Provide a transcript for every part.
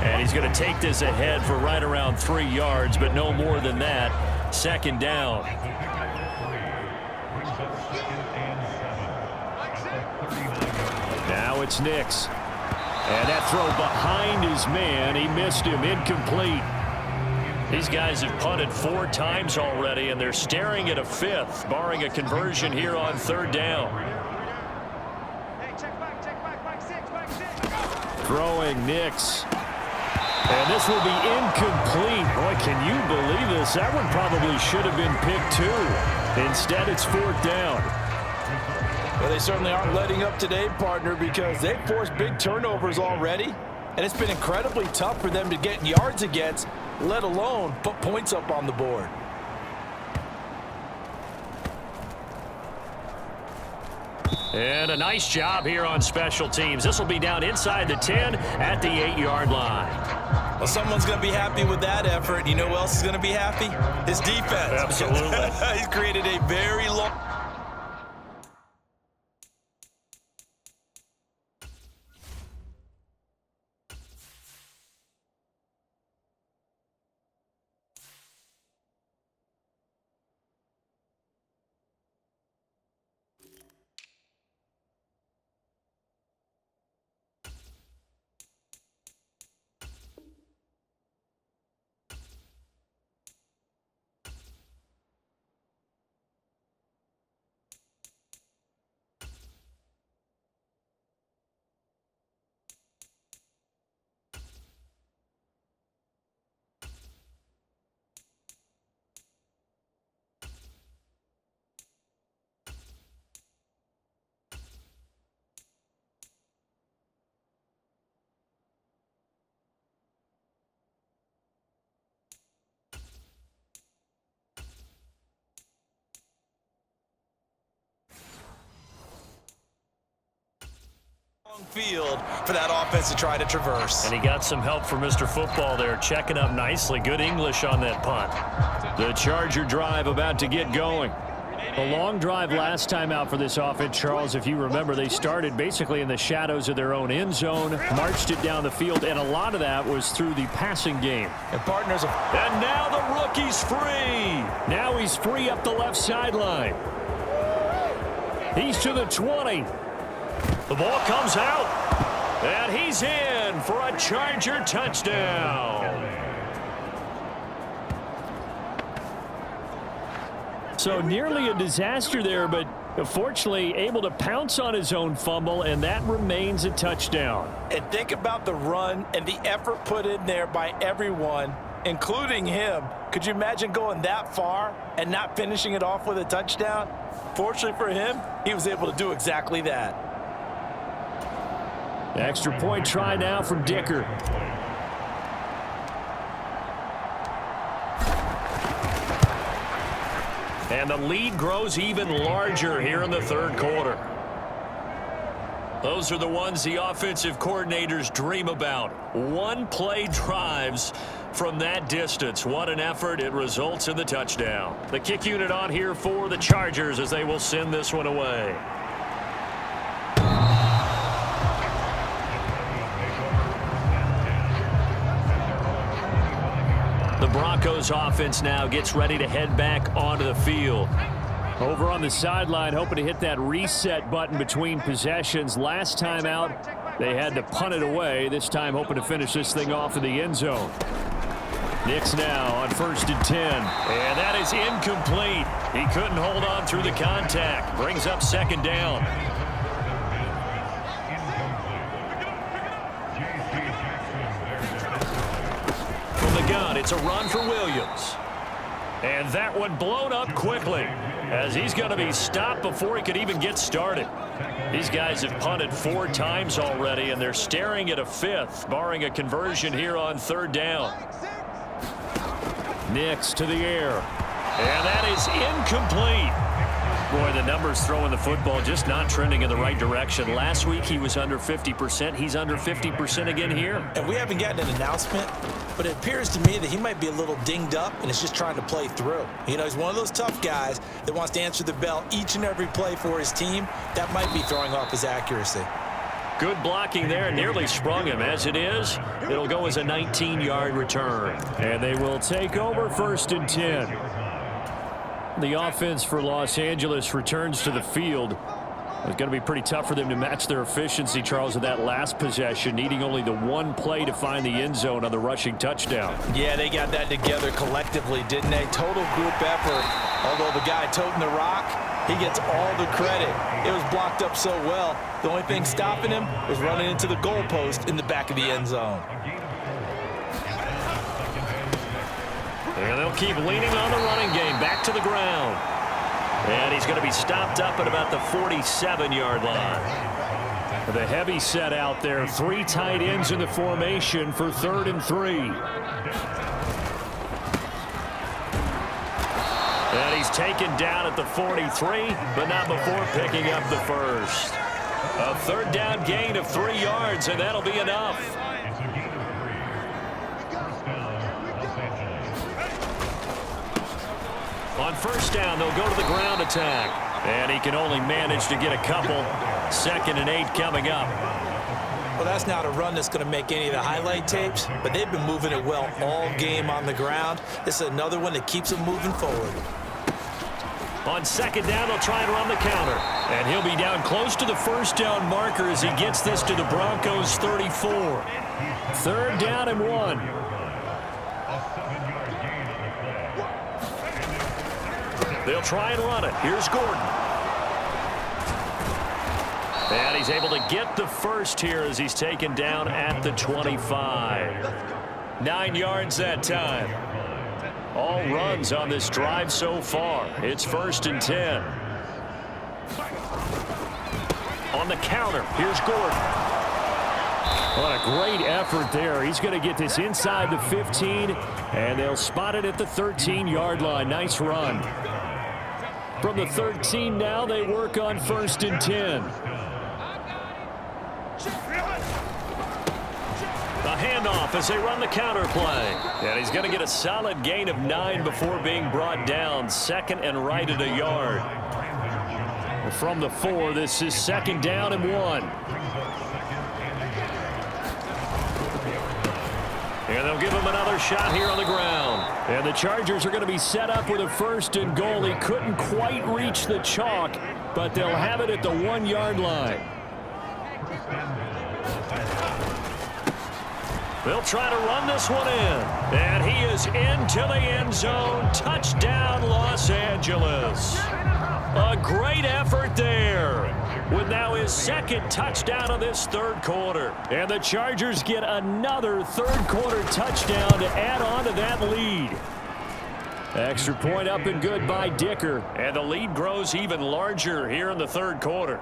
And he's going to take this ahead for right around 3 yards, but no more than that. Second down. Now it's Nix. And that throw behind his man. He missed him. Incomplete. These guys have punted 4 times already, and they're staring at a 5th, barring a conversion here on 3rd down. Throwing Nix. And this will be incomplete. Boy, can you believe this? That one probably should have been picked too. Instead, it's 4th down. Well, they certainly aren't letting up today, partner, because they've forced big turnovers already. And it's been incredibly tough for them to get yards against, let alone put points up on the board. And a nice job here on special teams. This will be down inside the 10 at the 8-yard line. Well, someone's going to be happy with that effort. You know who else is going to be happy? His defense. Absolutely. He's created a very long... field for that offense to try to traverse. And he got some help from Mr. Football there, checking up nicely. Good English on that punt. The Charger drive about to get going. A long drive last time out for this offense, Charles. If you remember, they started basically in the shadows of their own end zone, marched it down the field, and a lot of that was through the passing game. And partners. And now the rookie's free. Now he's free up the left sideline. He's to the 20. The ball comes out, and he's in for a Charger touchdown. So nearly a disaster there, but fortunately able to pounce on his own fumble, and that remains a touchdown. And think about the run and the effort put in there by everyone, including him. Could you imagine going that far and not finishing it off with a touchdown? Fortunately for him, he was able to do exactly that. Extra point try now from Dicker. And the lead grows even larger here in the 3rd quarter. Those are the ones the offensive coordinators dream about. One-play drives from that distance. What an effort. It results in the touchdown. The kick unit on here for the Chargers as they will send this one away. The Broncos offense now gets ready to head back onto the field. Over on the sideline, hoping to hit that reset button between possessions. Last time out, they had to punt it away. This time hoping to finish this thing off in the end zone. Nix now on 1st and 10. And that is incomplete. He couldn't hold on through the contact. Brings up 2nd down. It's a run for Williams. And that one blown up quickly as he's going to be stopped before he could even get started. These guys have punted 4 times already, and they're staring at a 5th, barring a conversion here on 3rd down. Nix to the air. And that is incomplete. Boy, the numbers throwing the football just not trending in the right direction. Last week he was under 50%. He's under 50% again here. And we haven't gotten an announcement, but it appears to me that he might be a little dinged up and is just trying to play through. You know, he's one of those tough guys that wants to answer the bell each and every play for his team. That might be throwing off his accuracy. Good blocking there. Nearly sprung him. As it is, it'll go as a 19-yard return. And they will take over 1st and 10. The offense for Los Angeles returns to the field. It's going to be pretty tough for them to match their efficiency, Charles, in that last possession, needing only the one play to find the end zone on the rushing touchdown. Yeah, they got that together collectively, didn't they? Total group effort. Although the guy toting the rock, he gets all the credit. It was blocked up so well. The only thing stopping him was running into the goalpost in the back of the end zone. And they'll keep leaning on the running game. Back to the ground. And he's going to be stopped up at about the 47-yard line. The heavy set out there. 3 tight ends in the formation for 3rd and 3. And he's taken down at the 43, but not before picking up the first. A 3rd down gain of 3 yards, and that'll be enough. On 1st down, they'll go to the ground attack. And he can only manage to get a couple. 2nd and 8 coming up. Well, that's not a run that's going to make any of the highlight tapes, but they've been moving it well all game on the ground. This is another one that keeps them moving forward. On 2nd down, they'll try and run the counter. And he'll be down close to the 1st down marker as he gets this to the Broncos' 34. 3rd down and 1. They'll try and run it. Here's Gordon. And he's able to get the first here as he's taken down at the 25. 9 yards that time. All runs on this drive so far. It's 1st and 10. On the counter, here's Gordon. What a great effort there. He's going to get this inside the 15, and they'll spot it at the 13-yard line. Nice run. From the 13 now, they work on 1st and 10. A handoff as they run the counter play. And he's going to get a solid gain of 9 before being brought down. 2nd and right at a yard. From the 4, this is 2nd down and 1. And they'll give him another shot here on the ground. And the Chargers are going to be set up with a 1st and goal. He couldn't quite reach the chalk, but they'll have it at the 1-yard line. They'll try to run this one in. And he is into the end zone. Touchdown, Los Angeles. A great effort there. With now his 2nd touchdown of this 3rd quarter. And the Chargers get another 3rd quarter touchdown to add on to that lead. Extra point up and good by Dicker. And the lead grows even larger here in the 3rd quarter.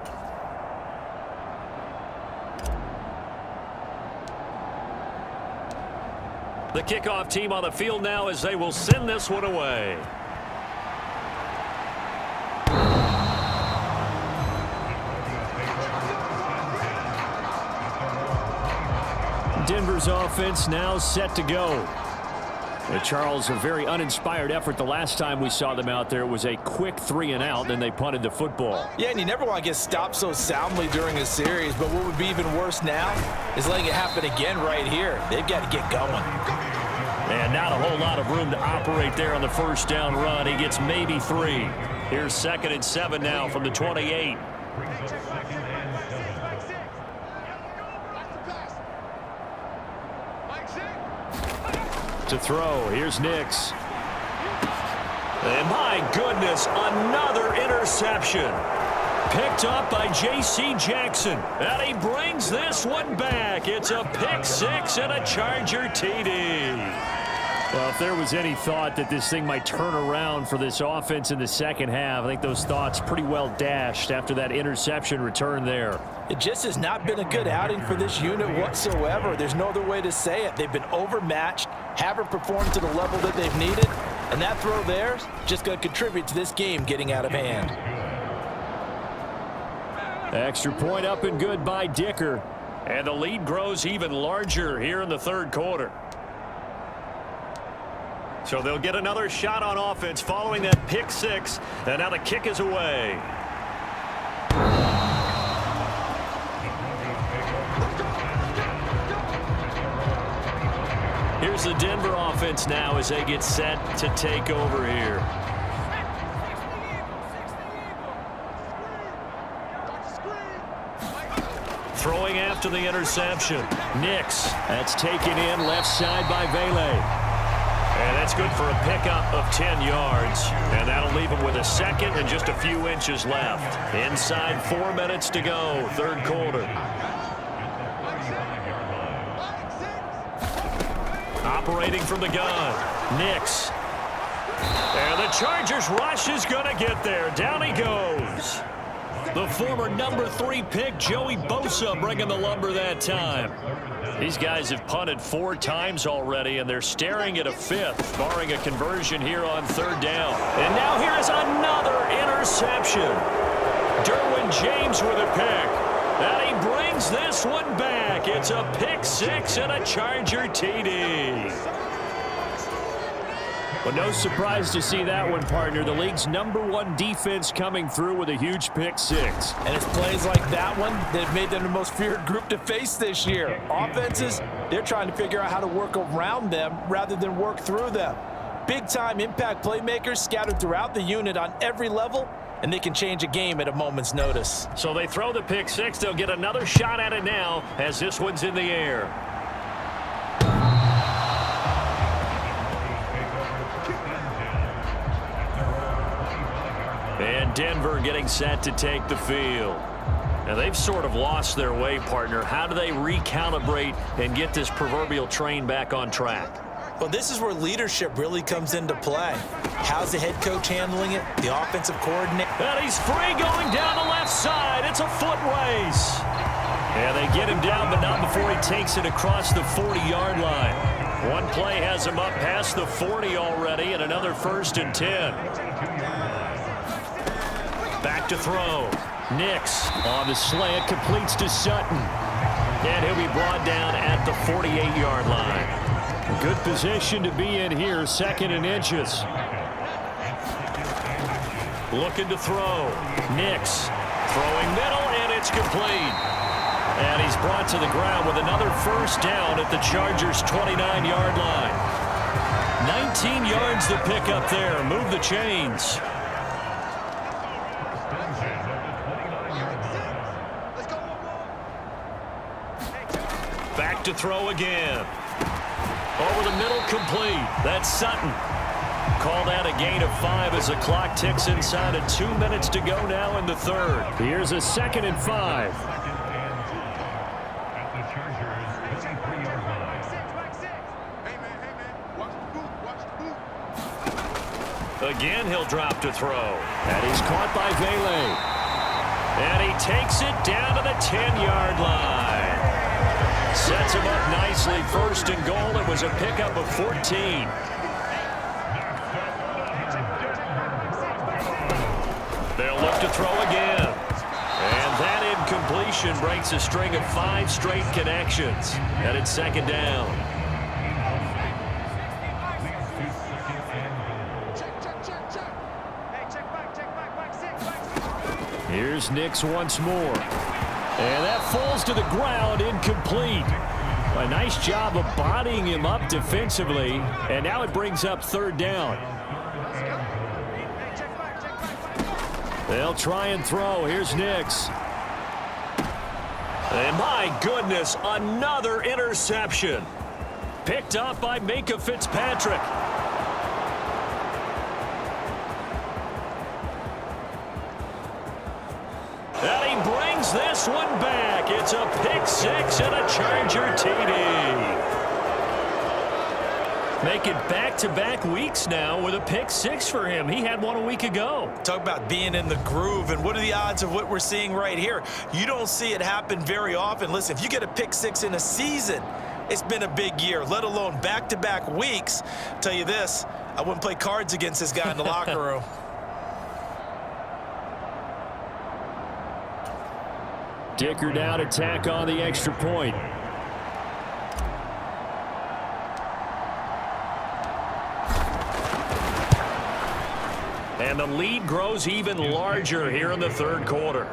The kickoff team on the field now as they will send this one away. Denver's offense now set to go. Charles, a very uninspired effort the last time we saw them out there. It was a quick 3 and out, then they punted the football. Yeah, and you never want to get stopped so soundly during a series, but what would be even worse now is letting it happen again right here. They've got to get going. And not a whole lot of room to operate there on the 1st down run. He gets maybe 3. Here's 2nd and 7 now from the 28. To throw, here's Nix. And my goodness, another interception. Picked up by J.C. Jackson. And he brings this one back. It's a pick 6 and a Charger TD. Well, if there was any thought that this thing might turn around for this offense in the 2nd half, I think those thoughts pretty well dashed after that interception return there. It just has not been a good outing for this unit whatsoever. There's no other way to say it. They've been overmatched, haven't performed to the level that they've needed, and that throw there is just going to contribute to this game getting out of hand. Extra point up and good by Dicker. And the lead grows even larger here in the 3rd quarter. So they'll get another shot on offense following that pick 6. And now the kick is away. Here's the Denver offense now as they get set to take over here. Throwing after the interception. Nix. That's taken in left side by Vele. And that's good for a pickup of 10 yards. And that'll leave him with a second and just a few inches left. Inside 4 minutes to go, third quarter. Operating from the gun. Nix. And the Chargers rush is going to get there. Down he goes. The former number 3 pick, Joey Bosa, bringing the lumber that time. These guys have punted 4 times already, and they're staring at a 5th, barring a conversion here on third down. And now here is another interception. Derwin James with a pick. And he brings this one back. It's a pick 6 and a Charger TD. Well, no surprise to see that one, partner. The league's #1 defense coming through with a huge pick 6. And it's plays like that one that have made them the most feared group to face this year. Offenses, they're trying to figure out how to work around them rather than work through them. Big-time impact playmakers scattered throughout the unit on every level, and they can change a game at a moment's notice. So they throw the pick 6. They'll get another shot at it now as this one's in the air. And Denver getting set to take the field. Now they've sort of lost their way, partner. How do they recalibrate and get this proverbial train back on track? Well, this is where leadership really comes into play. How's the head coach handling it? The offensive coordinator. And he's free going down the left side. It's a foot race. And they get him down, but not before he takes it across the 40-yard line. One play has him up past the 40 already, and another 1st and 10. Back to throw. Nix on the slant, completes to Sutton. And he'll be brought down at the 48-yard line. Good position to be in here, 2nd and inches. Looking to throw. Nix throwing middle, and it's complete. And he's brought to the ground with another 1st down at the Chargers' 29-yard line. 19 yards to pick up there. Move the chains. Back to throw again. Over the middle, complete. That's Sutton. Called out a gain of 5 as the clock ticks inside of 2 minutes to go now in the third. Here's a 2nd and 5. Again, he'll drop to throw. And he's caught by Vele. And he takes it down to the 10-yard line. Sets him up nicely. 1st and goal. It was a pickup of 14. They'll look to throw again. And that incompletion breaks a string of 5 straight connections. And it's 2nd down. Here's Nix once more. And that falls to the ground, incomplete. A nice job of bodying him up defensively. And now it brings up 3rd down. They'll try and throw. Here's Nix. And my goodness, another interception. Picked up by Minkah Fitzpatrick. And he brings this one back. It's a pick 6 and a Charger TD. Make it back-to-back weeks now with a pick 6 for him. He had one a week ago. Talk about being in the groove, and what are the odds of what we're seeing right here? You don't see it happen very often. Listen, if you get a pick 6 in a season, it's been a big year, let alone back-to-back weeks. I'll tell you this, I wouldn't play cards against this guy in the locker room. Dicker down, attack on the extra point. And the lead grows even larger here in the third quarter.